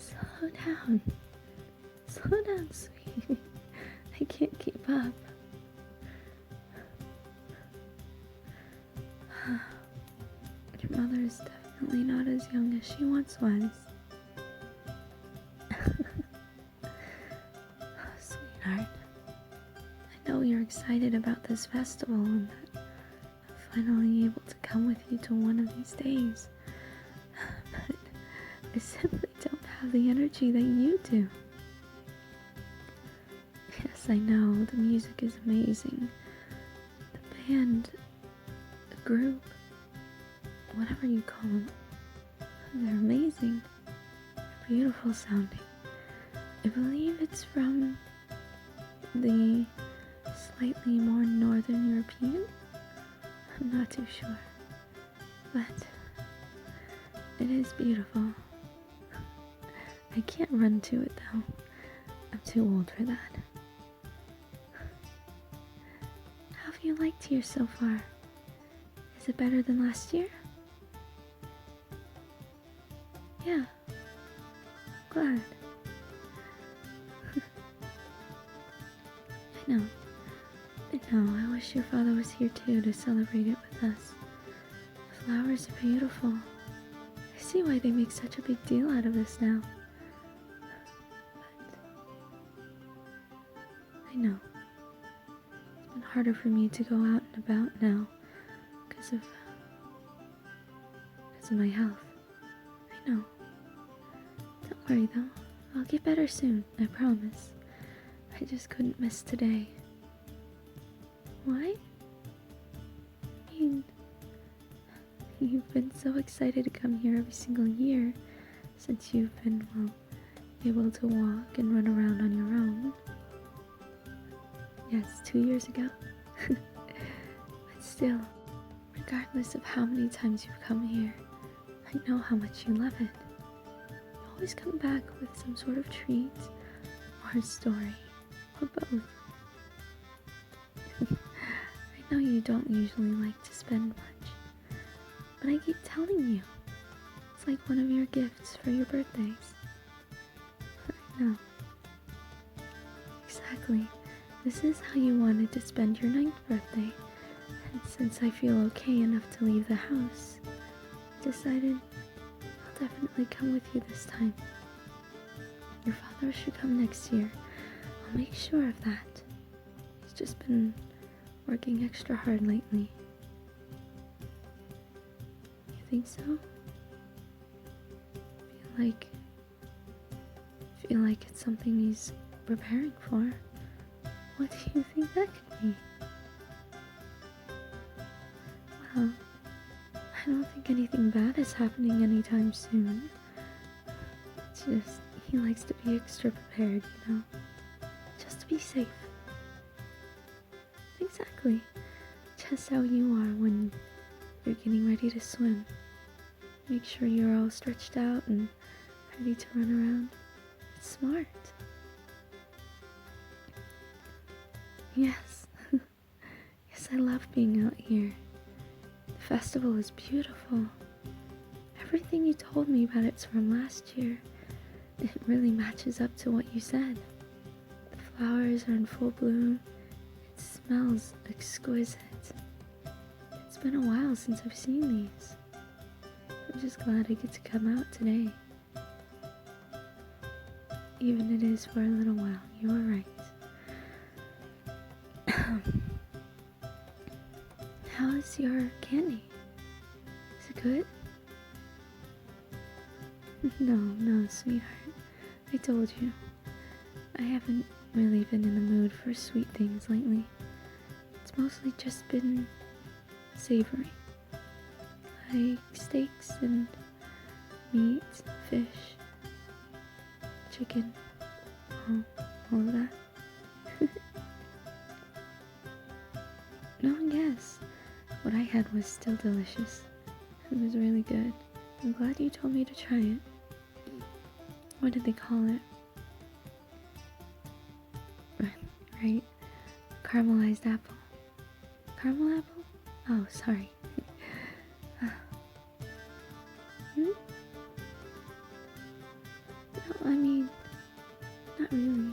Slow down. Slow down, sweetie. I can't keep up. Your mother is definitely not as young as she once was. Sweetheart, I know you're excited about this festival and that I'm finally able to come with you to one of these days. But I simply don't have the energy that you do. Yes, I know, the music is amazing. The band, the group, whatever you call them, they're amazing. They're beautiful sounding. I believe it's from the slightly more northern European. I'm not too sure, but it is beautiful. I can't run to it though. I'm too old for that. How have you liked here so far? Is it better than last year? Yeah. Glad. I know, I wish your father was here too to celebrate it with us. The flowers are beautiful. I see why they make such a big deal out of this now. But I know. It's been harder for me to go out and about now because of my health. I know. Don't worry though. I'll get better soon, I promise. I just couldn't miss today. Why? I mean, you've been so excited to come here every single year since you've been, well, able to walk and run around on your own. Yes, 2 years ago. But still, regardless of how many times you've come here, I know how much you love it. You always come back with some sort of treat, or a story, or both. I know you don't usually like to spend much, but I keep telling you, it's like one of your gifts for your birthdays. I know. Exactly. This is how you wanted to spend your 9th birthday, and since I feel okay enough to leave the house, I decided I'll definitely come with you this time. Your father should come next year. I'll make sure of that. He's just been working extra hard lately. You think so? Feel like it's something he's preparing for. What do you think that could be? Well, I don't think anything bad is happening anytime soon. It's just, he likes to be extra prepared, you know? Just to be safe. Exactly. Just how you are when you're getting ready to swim. Make sure you're all stretched out and ready to run around. It's smart. Yes. Yes, I love being out here. The festival is beautiful. Everything you told me about it's from last year. It really matches up to what you said. The flowers are in full bloom. It smells exquisite. It's been a while since I've seen these. I'm just glad I get to come out today. Even it is for a little while, you are right. How is your candy? Is it good? No, sweetheart. I told you. I haven't really been in the mood for sweet things lately. It's mostly just been savory. Like steaks and meat, fish, chicken, all of that. No, yes. What I had was still delicious. It was really good. I'm glad you told me to try it. What did they call it? Right? Caramelized apple. Caramel apple? Oh, sorry. No, not really.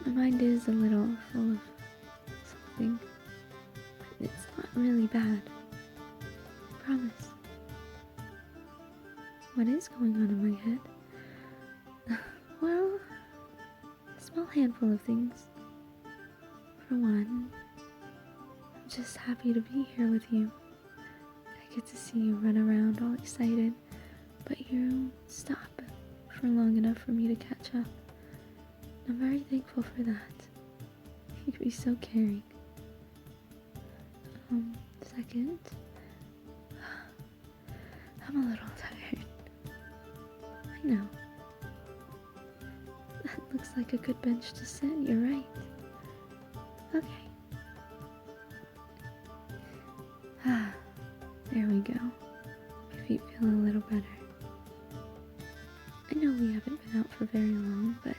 My mind is a little full of something, but it's not really bad. I promise. What is going on in my head? Well, a small handful of things. For one, I'm just happy to be here with you. I get to see you run around all excited, but you stop for long enough for me to catch up. I'm very thankful for that. You can be so caring. Second, I'm a little tired. I know. That looks like a good bench to sit, you're right. Okay. There we go. My feet feel a little better. I know we haven't been out for very long, but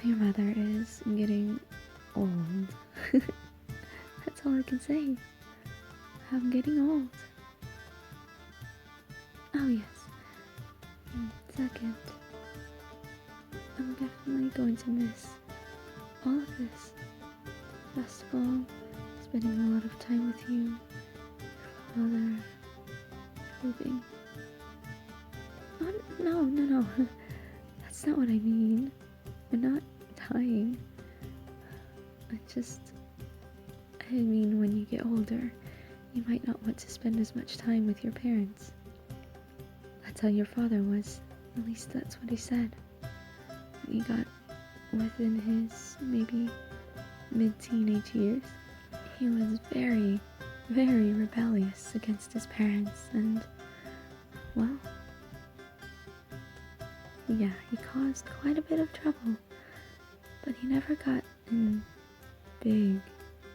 your mother is getting old. That's all I can say. I'm getting old. Oh yes. Second, I'm definitely going to miss all of this. Festival, spending a lot of time with you, your father, everything. Oh, no. That's not what I mean. I'm not dying. I mean when you get older, you might not want to spend as much time with your parents. That's how your father was. At least that's what he said. When he got within his maybe mid-teenage years, he was very, very rebellious against his parents, and, well, yeah, he caused quite a bit of trouble, but he never got in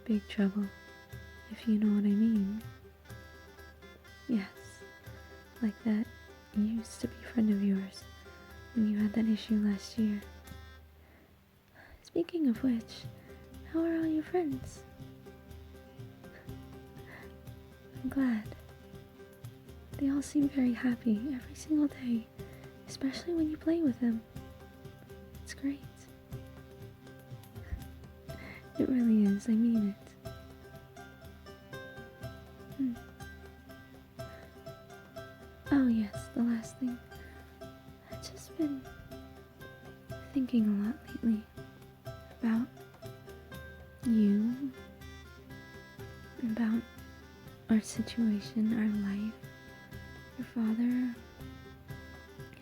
big trouble, if you know what I mean. Yes, like that used to be friend of yours when you had that issue last year. Speaking of which, how are all your friends? I'm glad. They all seem very happy every single day, especially when you play with them. It's great. It really is, I mean it. Oh yes, the last thing. I've just been thinking a lot lately about you, about our situation, our life, your father,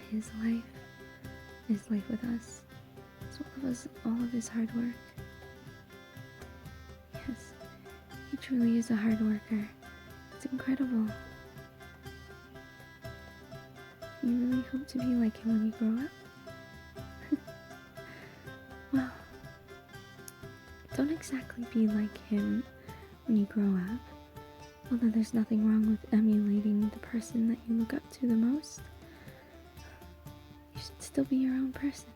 his life with us, all of his hard work. Yes, he truly is a hard worker. It's incredible. You really hope to be like him when you grow up? Well, don't exactly be like him when you grow up. Although there's nothing wrong with emulating the person that you look up to the most, you should still be your own person.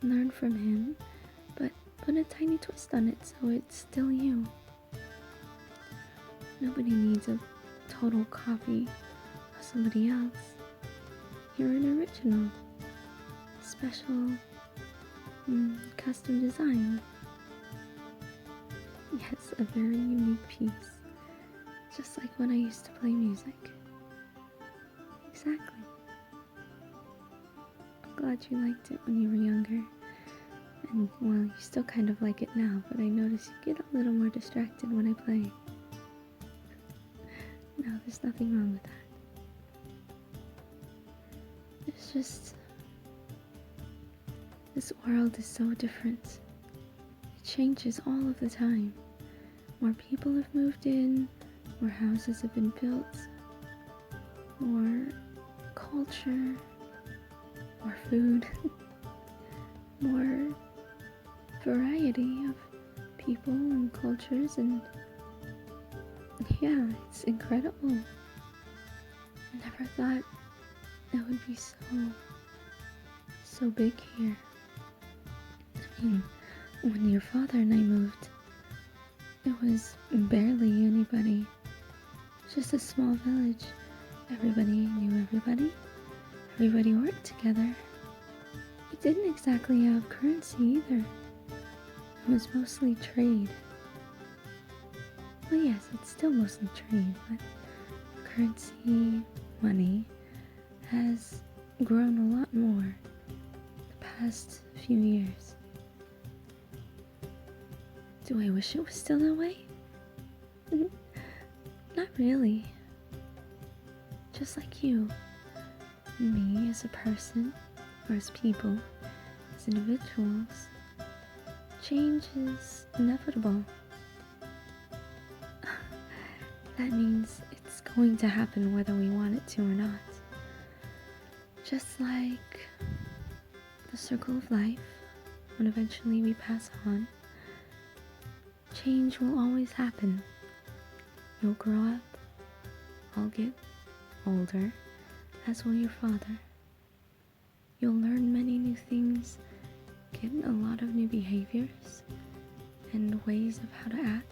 Learn from him, but put a tiny twist on it so it's still you. Nobody needs a total copy of somebody else. You're an original, special, custom design. Yes, a very unique piece. Just like when I used to play music. Exactly. I'm glad you liked it when you were younger. And, well, you still kind of like it now, but I notice you get a little more distracted when I play. No, there's nothing wrong with that. It's just, this world is so different. It changes all of the time. More people have moved in, more houses have been built, more culture, more food, more variety of people and cultures, and yeah, it's incredible. I never thought it would be so big here. I mean, when your father and I moved, it was barely anybody. Just a small village. Everybody knew everybody. Everybody worked together. didn't exactly have currency either. It was mostly trade. Well, yes, it's still mostly trade, but currency, money, has grown a lot more the past few years. Do I wish it was still that way? Not really. Just like you and me as a person, or as people, as individuals, change is inevitable. That means it's going to happen whether we want it to or not. Just like the circle of life, when eventually we pass on, change will always happen. You'll grow up, I'll get older, as will your father. You'll learn many new things, get a lot of new behaviors, and ways of how to act.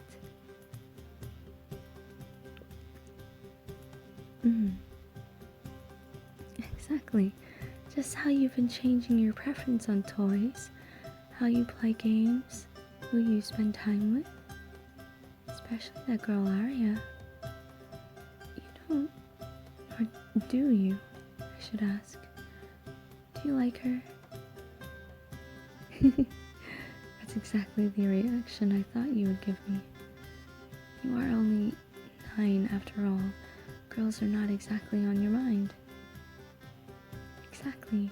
Exactly. Just how you've been changing your preference on toys, how you play games, who you spend time with. Especially that girl Arya. You don't, or do you, I should ask. Do you like her? That's exactly the reaction I thought you would give me. You are only 9 after all. Girls are not exactly on your mind. Exactly.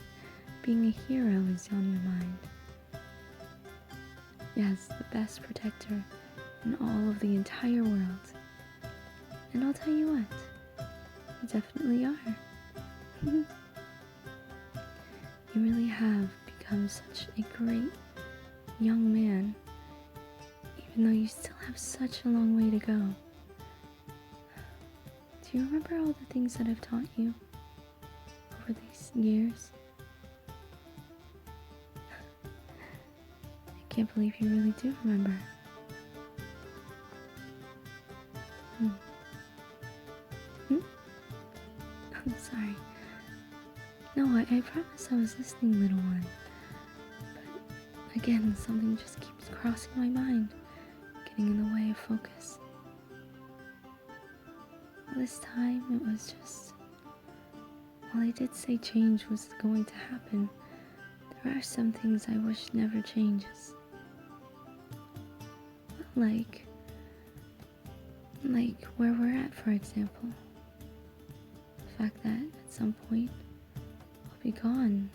Being a hero is on your mind. Yes, the best protector in all of the entire world. And I'll tell you what, you definitely are. You really have become such a great young man, even though you still have such a long way to go. Do you remember all the things that I've taught you over these years? I can't believe you really do remember. I'm sorry. No, I promise I was listening, little one. But again, something just keeps crossing my mind, getting in the way of focus. This time it was just, while I did say change was going to happen, there are some things I wish never changes. Like where we're at, for example. The fact that at some point we'll be gone.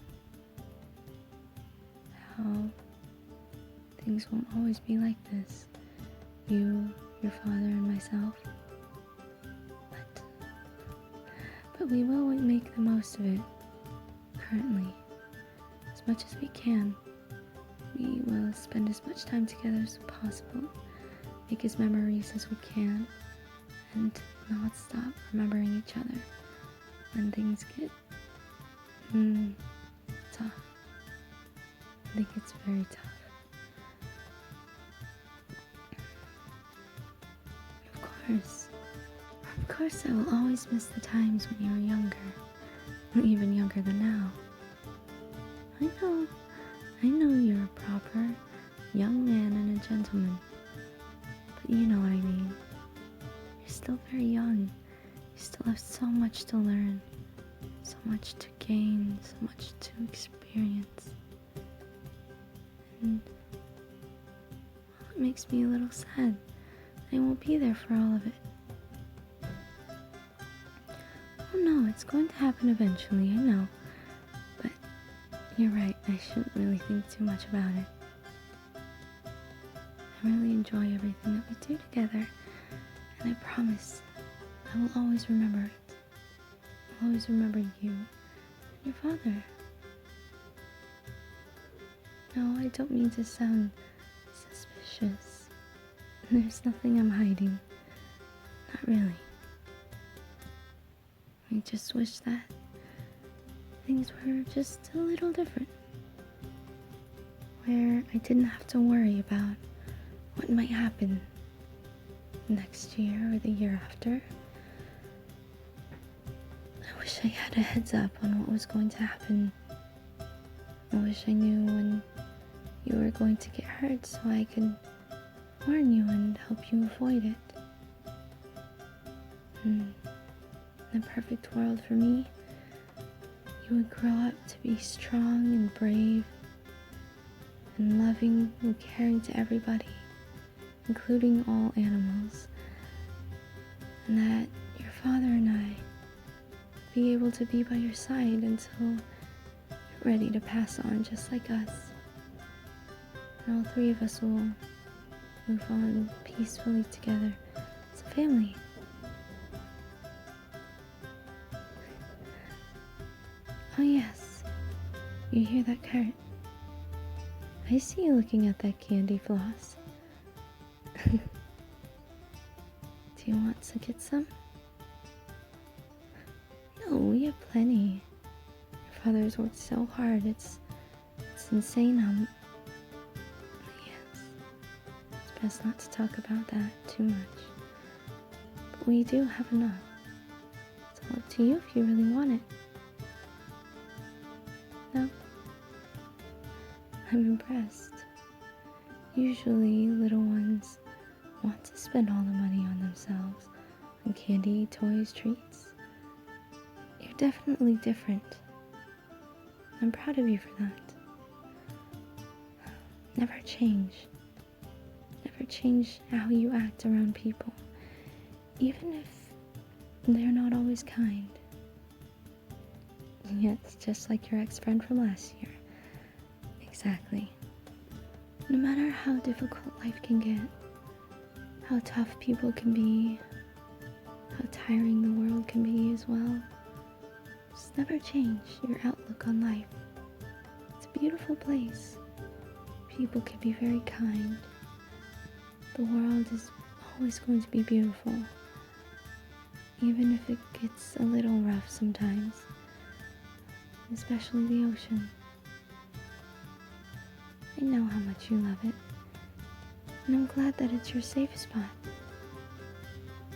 How things won't always be like this. You, your father, and myself. But we will make the most of it, currently. As much as we can. We will spend as much time together as possible, make as memories as we can, and not stop remembering each other when things get tough. I think it's very tough. Of course I will always miss the times when you were younger, even younger than now. I know you're a proper young man and a gentleman, but you know what I mean. You're still very young. You still have so much to learn, so much to gain, so much to experience. And well, it makes me a little sad. I won't be there for all of it. Oh no, it's going to happen eventually, I know. But you're right, I shouldn't really think too much about it. I really enjoy everything that we do together, and I promise I will always remember it. I'll always remember you and your father. No, I don't mean to sound suspicious. There's nothing I'm hiding. Not really. I just wish that things were just a little different. Where I didn't have to worry about what might happen next year or the year after. I wish I had a heads up on what was going to happen I wish I knew when you were going to get hurt so I could warn you and help you avoid it. In a perfect world for me, you would grow up to be strong and brave and loving and caring to everybody, including all animals, and that your father and I would be able to be by your side until you're ready to pass on just like us. And all three of us will move on peacefully together as a family. Oh yes, you hear that, Kurt? I see you looking at that candy floss. Do you want to get some? No, we have plenty. Your father's worked so hard, it's insane how... Yes, it's best not to talk about that too much. But we do have enough. It's all up to you if you really want it. No? I'm impressed. Usually, little ones want to spend all the money on themselves, on candy, toys, treats. You're definitely different. I'm proud of you for that. Never change. Never change how you act around people, even if they're not always kind. Yeah, it's just like your ex-friend from last year. Exactly. No matter how difficult life can get, how tough people can be, how tiring the world can be as well, just never change your outlook on life. It's a beautiful place. People can be very kind. The world is always going to be beautiful, even if it gets a little rough sometimes, especially the ocean. I know how much you love it, and I'm glad that it's your safe spot.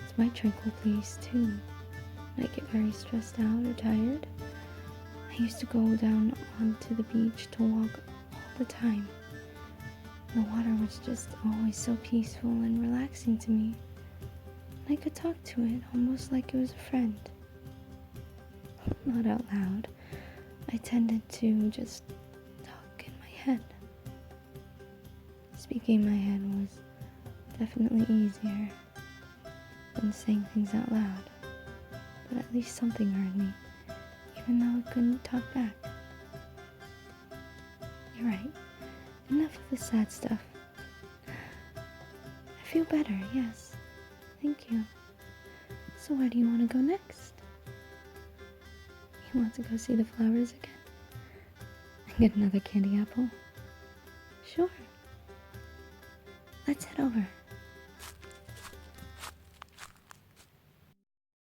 It's my tranquil place too. When I get very stressed out or tired, I used to go down onto the beach to walk all the time. The water was just always so peaceful and relaxing to me. And I could talk to it almost like it was a friend. Not out loud. I tended to just talk in my head. Speaking in my head was definitely easier than saying things out loud. But at least something heard me, even though I couldn't talk back. You're right. Enough of the sad stuff. I feel better, yes. Thank you. So where do you want to go next? You want to go see the flowers again? And get another candy apple? Sure. Let's head over.